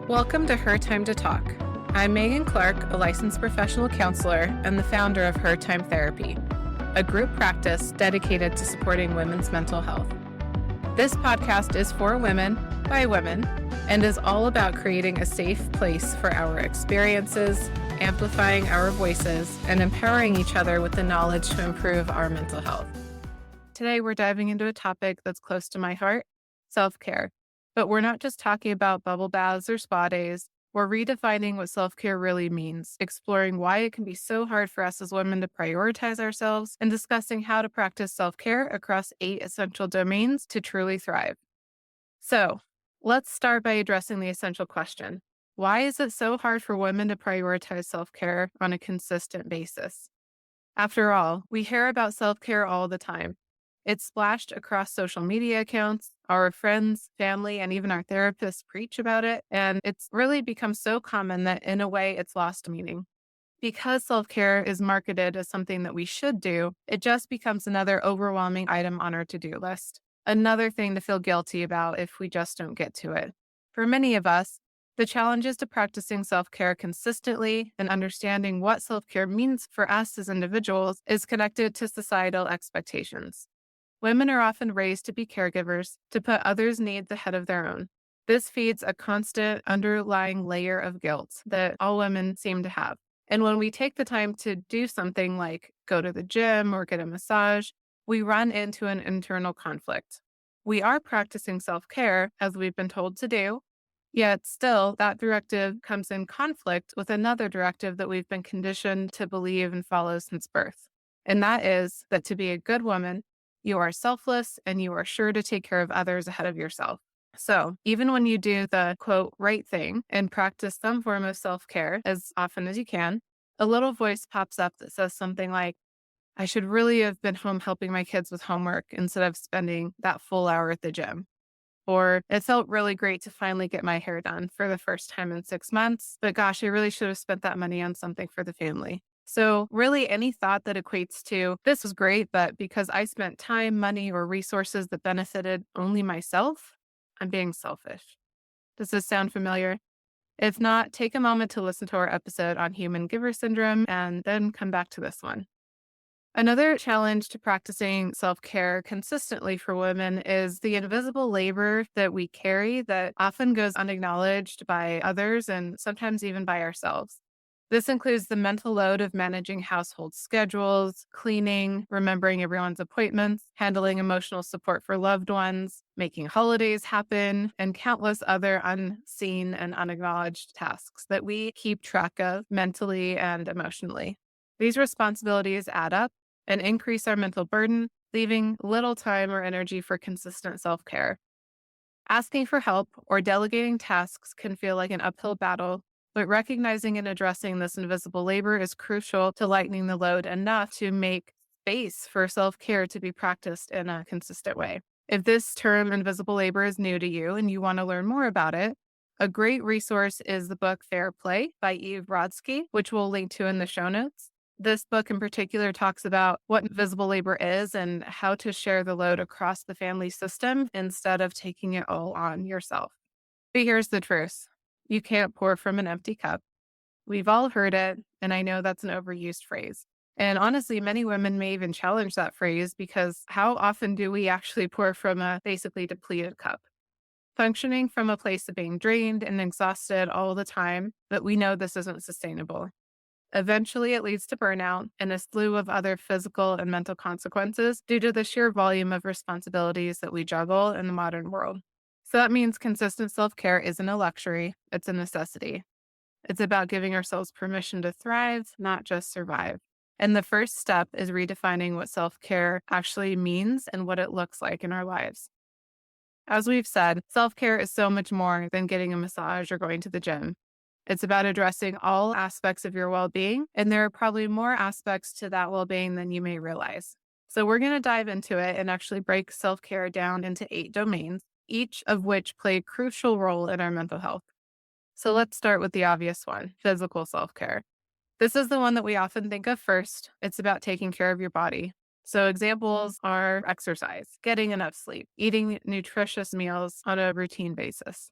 Welcome to Her Time to Talk. I'm Megan Clark, a licensed professional counselor and the founder of Her Time Therapy, a group practice dedicated to supporting women's mental health. This podcast is for women, by women, and is all about creating a safe place for our experiences, amplifying our voices, and empowering each other with the knowledge to improve our mental health. Today, we're diving into a topic that's close to my heart, self-care. But we're not just talking about bubble baths or spa days. We're redefining what self-care really means, exploring why it can be so hard for us as women to prioritize ourselves, and discussing how to practice self-care across 8 essential domains to truly thrive. So, let's start by addressing the essential question. Why is it so hard for women to prioritize self-care on a consistent basis? After all, we hear about self-care all the time. It's splashed across social media accounts. Our friends, family, and even our therapists preach about it. And it's really become so common that in a way it's lost meaning. Because self-care is marketed as something that we should do, it just becomes another overwhelming item on our to-do list. Another thing to feel guilty about if we just don't get to it. For many of us, the challenges to practicing self-care consistently and understanding what self-care means for us as individuals is connected to societal expectations. Women are often raised to be caregivers, to put others' needs ahead of their own. This feeds a constant underlying layer of guilt that all women seem to have. And when we take the time to do something like go to the gym or get a massage, we run into an internal conflict. We are practicing self-care, as we've been told to do, yet still that directive comes in conflict with another directive that we've been conditioned to believe and follow since birth. And that is that to be a good woman, you are selfless and you are sure to take care of others ahead of yourself. So even when you do the quote right thing and practice some form of self-care as often as you can, a little voice pops up that says something like, I should really have been home helping my kids with homework instead of spending that full hour at the gym. Or it felt really great to finally get my hair done for the first time in 6 months, but gosh, I really should have spent that money on something for the family. So really any thought that equates to this was great, but because I spent time, money, or resources that benefited only myself, I'm being selfish. Does this sound familiar? If not, take a moment to listen to our episode on human giver syndrome and then come back to this one. Another challenge to practicing self-care consistently for women is the invisible labor that we carry that often goes unacknowledged by others and sometimes even by ourselves. This includes the mental load of managing household schedules, cleaning, remembering everyone's appointments, handling emotional support for loved ones, making holidays happen, and countless other unseen and unacknowledged tasks that we keep track of mentally and emotionally. These responsibilities add up and increase our mental burden, leaving little time or energy for consistent self-care. Asking for help or delegating tasks can feel like an uphill battle, but recognizing and addressing this invisible labor is crucial to lightening the load enough to make space for self-care to be practiced in a consistent way. If this term invisible labor is new to you and you want to learn more about it, a great resource is the book Fair Play by Eve Brodsky, which we'll link to in the show notes. This book in particular talks about what invisible labor is and how to share the load across the family system instead of taking it all on yourself. But here's the truth. You can't pour from an empty cup. We've all heard it, and I know that's an overused phrase. And honestly, many women may even challenge that phrase because how often do we actually pour from a basically depleted cup? Functioning from a place of being drained and exhausted all the time, but we know this isn't sustainable. Eventually, it leads to burnout and a slew of other physical and mental consequences due to the sheer volume of responsibilities that we juggle in the modern world. So that means consistent self-care isn't a luxury, it's a necessity. It's about giving ourselves permission to thrive, not just survive. And the first step is redefining what self-care actually means and what it looks like in our lives. As we've said, self-care is so much more than getting a massage or going to the gym. It's about addressing all aspects of your well-being, and there are probably more aspects to that well-being than you may realize. So we're going to dive into it and actually break self-care down into 8 domains, each of which play a crucial role in our mental health. So let's start with the obvious one, physical self-care. This is the one that we often think of first. It's about taking care of your body. So examples are exercise, getting enough sleep, eating nutritious meals on a routine basis.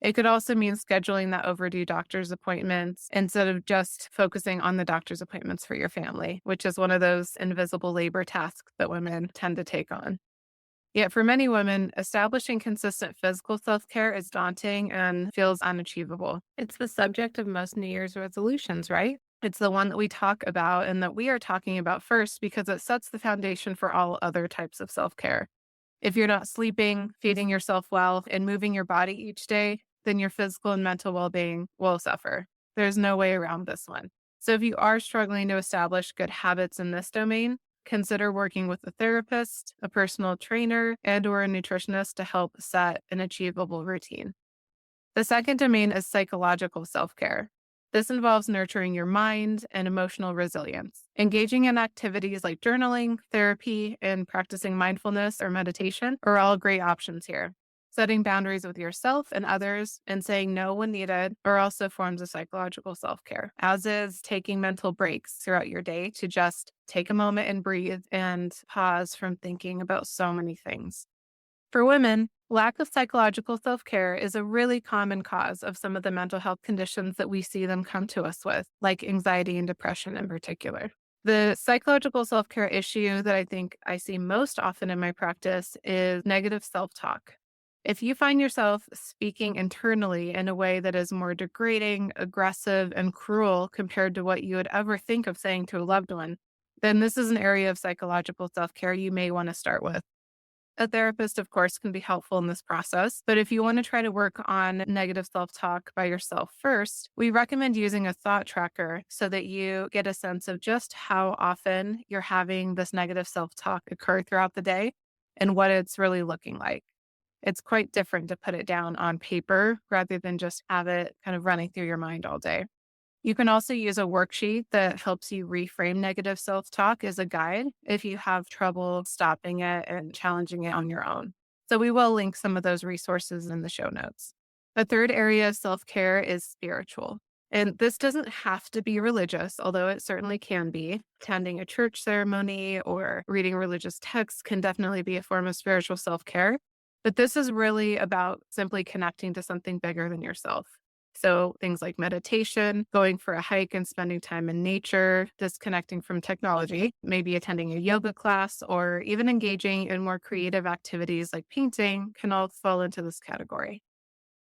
It could also mean scheduling that overdue doctor's appointments instead of just focusing on the doctor's appointments for your family, which is one of those invisible labor tasks that women tend to take on. Yet for many women, establishing consistent physical self care is daunting and feels unachievable. It's the subject of most New Year's resolutions, right? It's the one that we talk about and that we are talking about first because it sets the foundation for all other types of self care. If you're not sleeping, feeding yourself well, and moving your body each day, then your physical and mental well being will suffer. There's no way around this one. So, if you are struggling to establish good habits in this domain, consider working with a therapist, a personal trainer, and/or a nutritionist to help set an achievable routine. The second domain is psychological self care. This involves nurturing your mind and emotional resilience. Engaging in activities like journaling, therapy, and practicing mindfulness or meditation are all great options here. Setting boundaries with yourself and others and saying no when needed are also forms of psychological self care, as is taking mental breaks throughout your day to just take a moment and breathe and pause from thinking about so many things. For women, lack of psychological self care is a really common cause of some of the mental health conditions that we see them come to us with, like anxiety and depression in particular. The psychological self care issue that I think I see most often in my practice is negative self talk. If you find yourself speaking internally in a way that is more degrading, aggressive, and cruel compared to what you would ever think of saying to a loved one, then this is an area of psychological self care you may want to start with. A therapist, of course, can be helpful in this process, but if you want to try to work on negative self talk by yourself first, we recommend using a thought tracker so that you get a sense of just how often you're having this negative self talk occur throughout the day and what it's really looking like. It's quite different to put it down on paper rather than just have it kind of running through your mind all day. You can also use a worksheet that helps you reframe negative self talk as a guide if you have trouble stopping it and challenging it on your own. So, we will link some of those resources in the show notes. The third area of self care is spiritual. And this doesn't have to be religious, although it certainly can be. Attending a church ceremony or reading religious texts can definitely be a form of spiritual self care. But this is really about simply connecting to something bigger than yourself. So things like meditation, going for a hike and spending time in nature, disconnecting from technology, maybe attending a yoga class, or even engaging in more creative activities like painting can all fall into this category.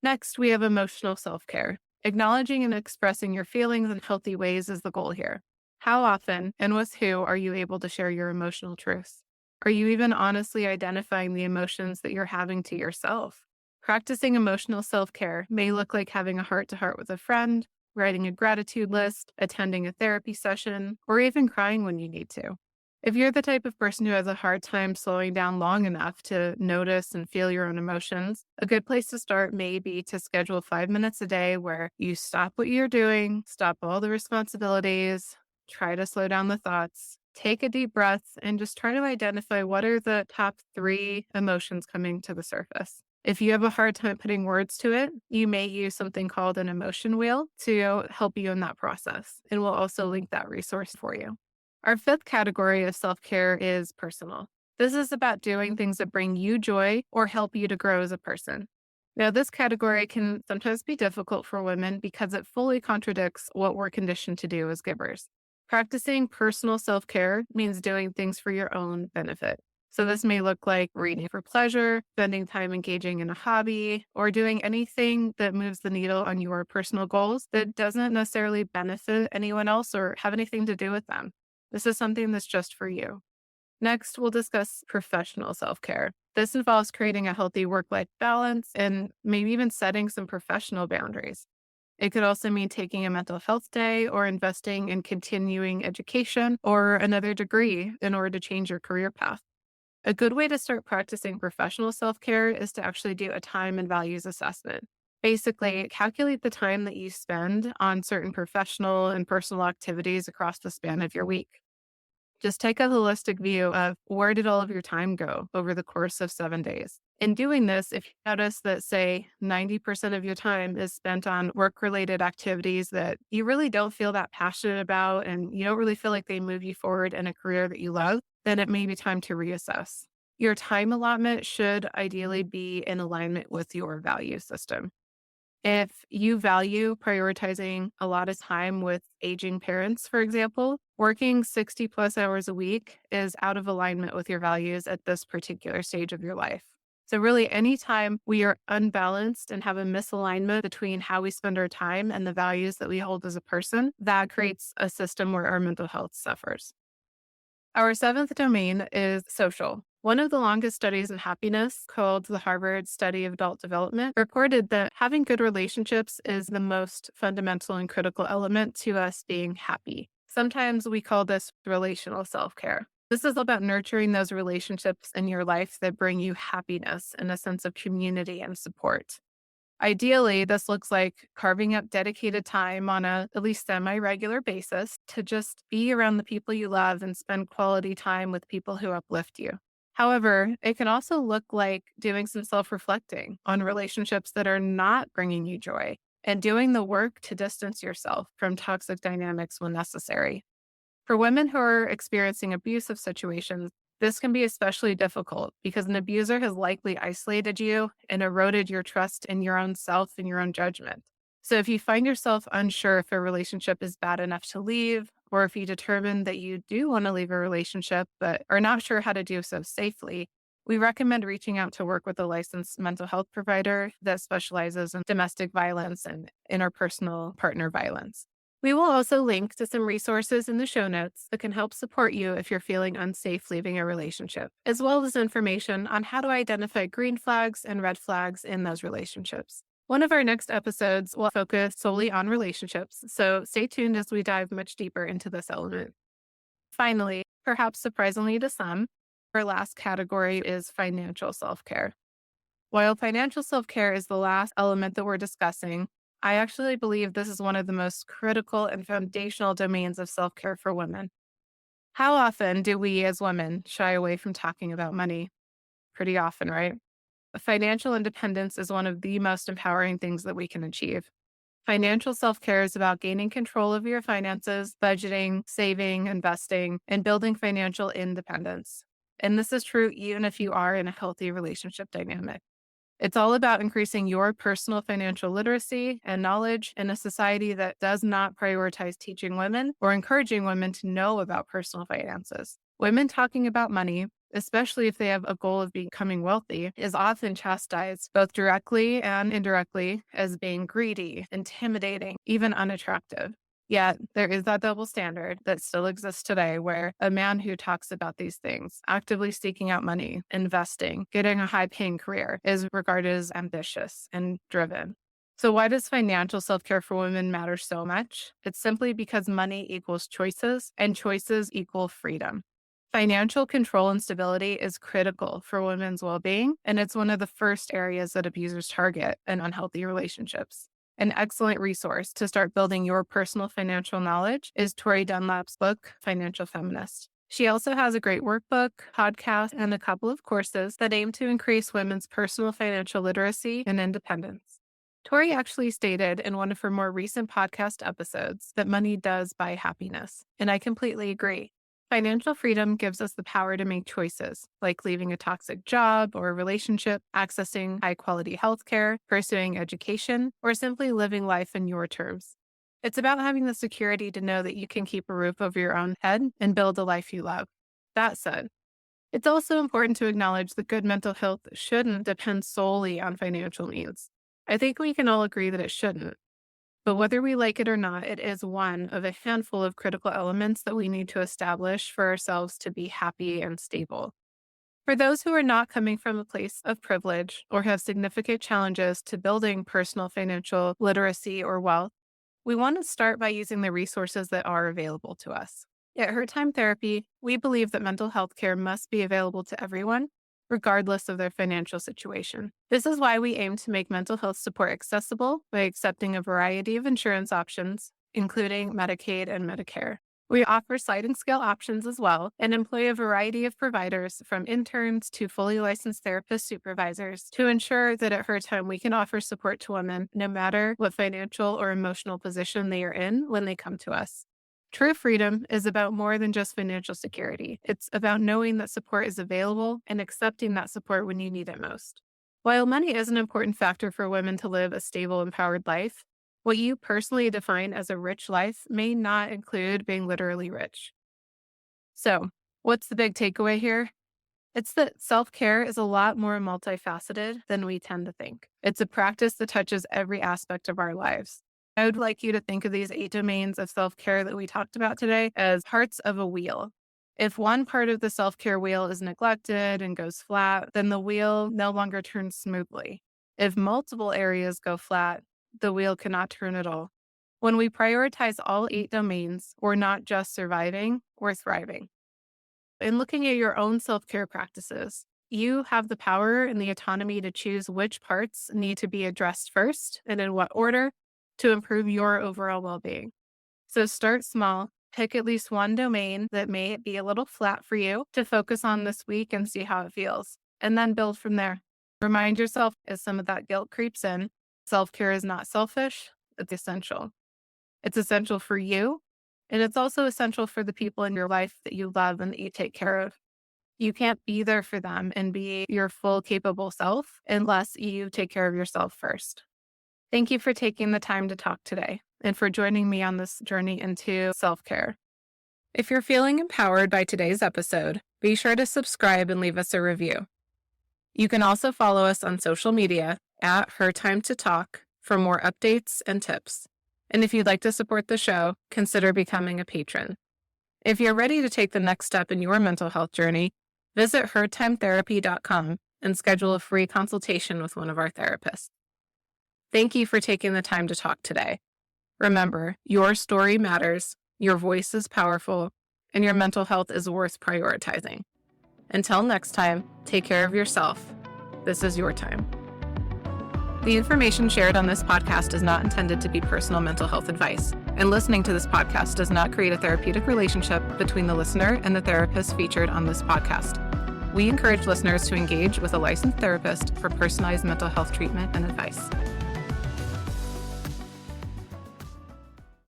Next, we have emotional self care. Acknowledging and expressing your feelings in healthy ways is the goal here. How often and with who are you able to share your emotional truths? Are you even honestly identifying the emotions that you're having to yourself? Practicing emotional self care may look like having a heart to heart with a friend, writing a gratitude list, attending a therapy session, or even crying when you need to. If you're the type of person who has a hard time slowing down long enough to notice and feel your own emotions, a good place to start may be to schedule 5 minutes a day where you stop what you're doing, stop all the responsibilities, try to slow down the thoughts, take a deep breath, and just try to identify what are the top three emotions coming to the surface. If you have a hard time putting words to it, you may use something called an emotion wheel to help you in that process. And we'll also link that resource for you. Our fifth category of self care is personal. This is about doing things that bring you joy or help you to grow as a person. Now, this category can sometimes be difficult for women because it fully contradicts what we're conditioned to do as givers. Practicing personal self care means doing things for your own benefit. So, this may look like reading for pleasure, spending time engaging in a hobby, or doing anything that moves the needle on your personal goals that doesn't necessarily benefit anyone else or have anything to do with them. This is something that's just for you. Next, we'll discuss professional self care. This involves creating a healthy work life balance and maybe even setting some professional boundaries. It could also mean taking a mental health day or investing in continuing education or another degree in order to change your career path. A good way to start practicing professional self care is to actually do a time and values assessment. Basically, calculate the time that you spend on certain professional and personal activities across the span of your week. Just take a holistic view of where did all of your time go over the course of 7 days. In doing this, if you notice that, say, 90% of your time is spent on work related activities that you really don't feel that passionate about and you don't really feel like they move you forward in a career that you love, then it may be time to reassess. Your time allotment should ideally be in alignment with your value system. If you value prioritizing a lot of time with aging parents, for example, working 60 plus hours a week is out of alignment with your values at this particular stage of your life. So, really, anytime we are unbalanced and have a misalignment between how we spend our time and the values that we hold as a person, that creates a system where our mental health suffers. Our seventh domain is social. One of the longest studies in happiness, called the Harvard Study of Adult Development, reported that having good relationships is the most fundamental and critical element to us being happy. Sometimes we call this relational self care. This is about nurturing those relationships in your life that bring you happiness and a sense of community and support. Ideally, this looks like carving out dedicated time on a at least semi-regular basis to just be around the people you love and spend quality time with people who uplift you. However, it can also look like doing some self-reflecting on relationships that are not bringing you joy and doing the work to distance yourself from toxic dynamics when necessary. For women who are experiencing abusive situations, this can be especially difficult because an abuser has likely isolated you and eroded your trust in your own self and your own judgment. So, if you find yourself unsure if a relationship is bad enough to leave, or if you determine that you do want to leave a relationship but are not sure how to do so safely, we recommend reaching out to work with a licensed mental health provider that specializes in domestic violence and interpersonal partner violence. We will also link to some resources in the show notes that can help support you if you're feeling unsafe leaving a relationship, as well as information on how to identify green flags and red flags in those relationships. One of our next episodes will focus solely on relationships, so stay tuned as we dive much deeper into this element. Finally, perhaps surprisingly to some, our last category is financial self care. While financial self care is the last element that we're discussing, I actually believe this is one of the most critical and foundational domains of self care for women. How often do we as women shy away from talking about money? Pretty often, right? Financial independence is one of the most empowering things that we can achieve. Financial self care is about gaining control of your finances, budgeting, saving, investing, and building financial independence. And this is true even if you are in a healthy relationship dynamic. It's all about increasing your personal financial literacy and knowledge in a society that does not prioritize teaching women or encouraging women to know about personal finances. Women talking about money, especially if they have a goal of becoming wealthy, is often chastised both directly and indirectly as being greedy, intimidating, even unattractive. Yet there is that double standard that still exists today where a man who talks about these things, actively seeking out money, investing, getting a high paying career, is regarded as ambitious and driven. So, why does financial self care for women matter so much? It's simply because money equals choices and choices equal freedom. Financial control and stability is critical for women's well being, and it's one of the first areas that abusers target in unhealthy relationships. An excellent resource to start building your personal financial knowledge is Tori Dunlap's book, Financial Feminist. She also has a great workbook, podcast, and a couple of courses that aim to increase women's personal financial literacy and independence. Tori actually stated in one of her more recent podcast episodes that money does buy happiness, and I completely agree. Financial freedom gives us the power to make choices, like leaving a toxic job or a relationship, accessing high quality healthcare, pursuing education, or simply living life in your terms. It's about having the security to know that you can keep a roof over your own head and build a life you love. That said, it's also important to acknowledge that good mental health shouldn't depend solely on financial means. I think we can all agree that it shouldn't. But whether we like it or not, it is one of a handful of critical elements that we need to establish for ourselves to be happy and stable. For those who are not coming from a place of privilege or have significant challenges to building personal financial literacy or wealth, we want to start by using the resources that are available to us. At Her Time Therapy, we believe that mental health care must be available to everyone, regardless of their financial situation. This is why we aim to make mental health support accessible by accepting a variety of insurance options, including Medicaid and Medicare. We offer sliding scale options as well and employ a variety of providers from interns to fully licensed therapist supervisors to ensure that at Her Time we can offer support to women no matter what financial or emotional position they are in when they come to us. True freedom is about more than just financial security. It's about knowing that support is available and accepting that support when you need it most. While money is an important factor for women to live a stable, empowered life, what you personally define as a rich life may not include being literally rich. So, what's the big takeaway here? It's that self care is a lot more multifaceted than we tend to think. It's a practice that touches every aspect of our lives. I would like you to think of these 8 domains of self care that we talked about today as parts of a wheel. If one part of the self care wheel is neglected and goes flat, then the wheel no longer turns smoothly. If multiple areas go flat, the wheel cannot turn at all. When we prioritize all 8 domains, we're not just surviving, we're thriving. In looking at your own self care practices, you have the power and the autonomy to choose which parts need to be addressed first and in what order to improve your overall well being. So start small, pick at least one domain that may be a little flat for you to focus on this week and see how it feels, and then build from there. Remind yourself as some of that guilt creeps in, self care is not selfish, it's essential. It's essential for you. And it's also essential for the people in your life that you love and that you take care of. You can't be there for them and be your full capable self unless you take care of yourself first. Thank you for taking the time to talk today and for joining me on this journey into self-care. If you're feeling empowered by today's episode, be sure to subscribe and leave us a review. You can also follow us on social media at Her Time to Talk for more updates and tips. And if you'd like to support the show, consider becoming a patron. If you're ready to take the next step in your mental health journey, visit hertimetherapy.com and schedule a free consultation with one of our therapists. Thank you for taking the time to talk today. Remember, your story matters, your voice is powerful, and your mental health is worth prioritizing. Until next time, take care of yourself. This is your time. The information shared on this podcast is not intended to be personal mental health advice, and listening to this podcast does not create a therapeutic relationship between the listener and the therapist featured on this podcast. We encourage listeners to engage with a licensed therapist for personalized mental health treatment and advice.